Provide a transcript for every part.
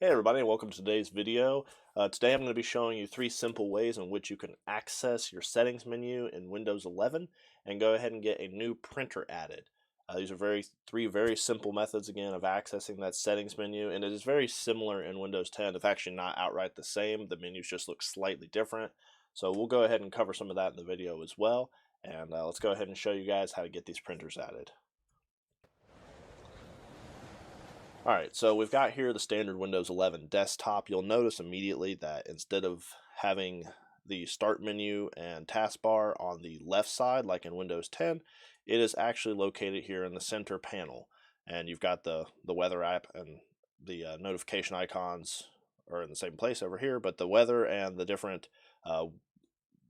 Hey everybody, and welcome to today's video. Today I'm going to be showing you three simple ways in which you can access your settings menu in Windows 11 and go ahead and get a new printer added. These are three very simple methods again of accessing that settings menu, and it is very similar in Windows 10. It's actually not outright the same. The menus just look slightly different. So we'll go ahead and cover some of that in the video as well. And let's go ahead and show you guys how to get these printers added. Alright, so we've got here the standard Windows 11 desktop. You'll notice immediately that instead of having the start menu and taskbar on the left side like in Windows 10, it is actually located here in the center panel. And you've got the weather app and the notification icons are in the same place over here, but the weather and the different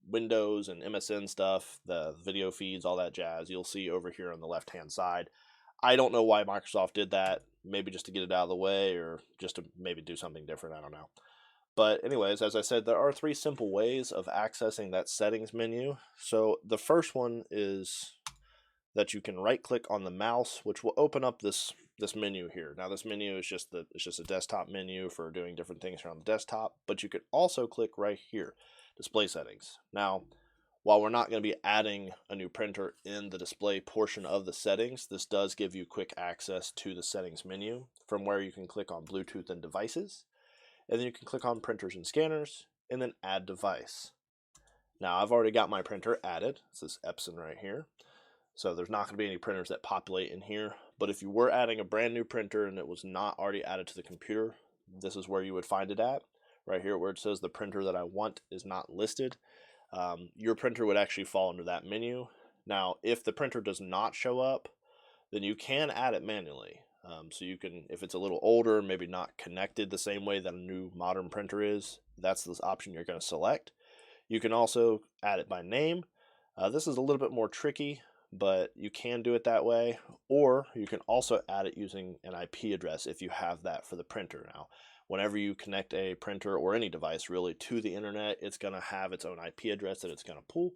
Windows and MSN stuff, the video feeds, all that jazz, you'll see over here on the left-hand side. I don't know why Microsoft did that, maybe just to get it out of the way or just to maybe do something different, I don't know. But anyways, as I said, there are three simple ways of accessing that settings menu. So the first one is that you can right click on the mouse, which will open up this menu here. Now this menu is just a desktop menu for doing different things here on the desktop, but you could also click right here, display settings. Now while we're not going to be adding a new printer in the display portion of the settings, this does give you quick access to the settings menu from where you can click on Bluetooth and devices, and then you can click on printers and scanners, and then add device. Now I've already got my printer added. This is Epson right here. So there's not going to be any printers that populate in here, but if you were adding a brand new printer and it was not already added to the computer, this is where you would find it at. Right here where it says the printer that I want is not listed. Your printer would actually fall under that menu. Now, if the printer does not show up, then you can add it manually. So you can, if it's a little older, maybe not connected the same way that a new modern printer is, that's the option you're going to select. You can also add it by name. This is a little bit more tricky, but you can do it that way. Or you can also add it using an IP address if you have that for the printer. Now, whenever you connect a printer or any device really to the internet, it's going to have its own IP address that it's going to pull.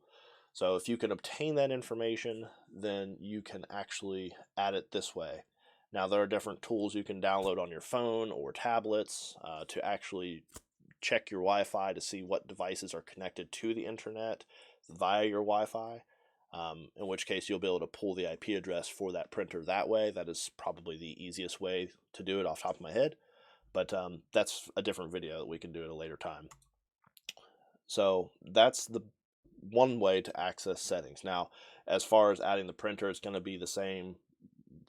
So if you can obtain that information, then you can actually add it this way. Now there are different tools you can download on your phone or tablets to actually check your Wi-Fi to see what devices are connected to the internet via your Wi-Fi. In which case you'll be able to pull the IP address for that printer that way. That is probably the easiest way to do it off the top of my head. But that's a different video that we can do at a later time. So that's the one way to access settings. Now, as far as adding the printer, it's going to be the same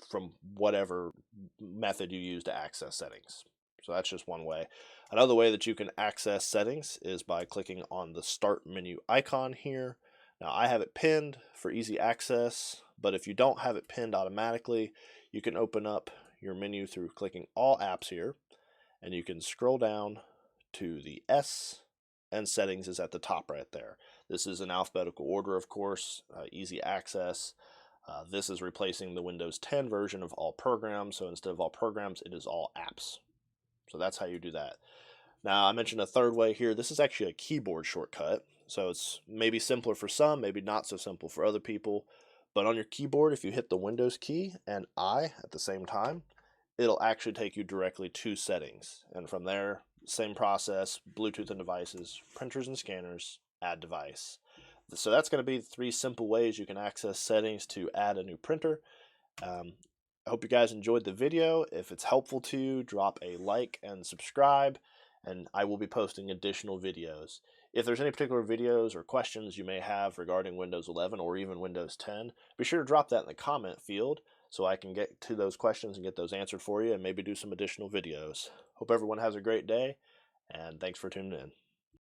from whatever method you use to access settings. So that's just one way. Another way that you can access settings is by clicking on the start menu icon here. Now I have it pinned for easy access, but if you don't have it pinned automatically, you can open up your menu through clicking all apps here. And you can scroll down to the S, and settings is at the top right there. This is in alphabetical order, of course, easy access. This is replacing the Windows 10 version of all programs, so instead of all programs, it is all apps. So that's how you do that. Now, I mentioned a third way here. This is actually a keyboard shortcut, so it's maybe simpler for some, maybe not so simple for other people. But on your keyboard, if you hit the Windows key and I at the same time, it'll actually take you directly to settings. And from there, same process, Bluetooth and devices, printers and scanners, add device. So that's going to be three simple ways you can access settings to add a new printer. I hope you guys enjoyed the video. If it's helpful to you, drop a like and subscribe, and I will be posting additional videos. If there's any particular videos or questions you may have regarding Windows 11 or even Windows 10, be sure to drop that in the comment field, so I can get to those questions and get those answered for you and maybe do some additional videos. Hope everyone has a great day, and thanks for tuning in.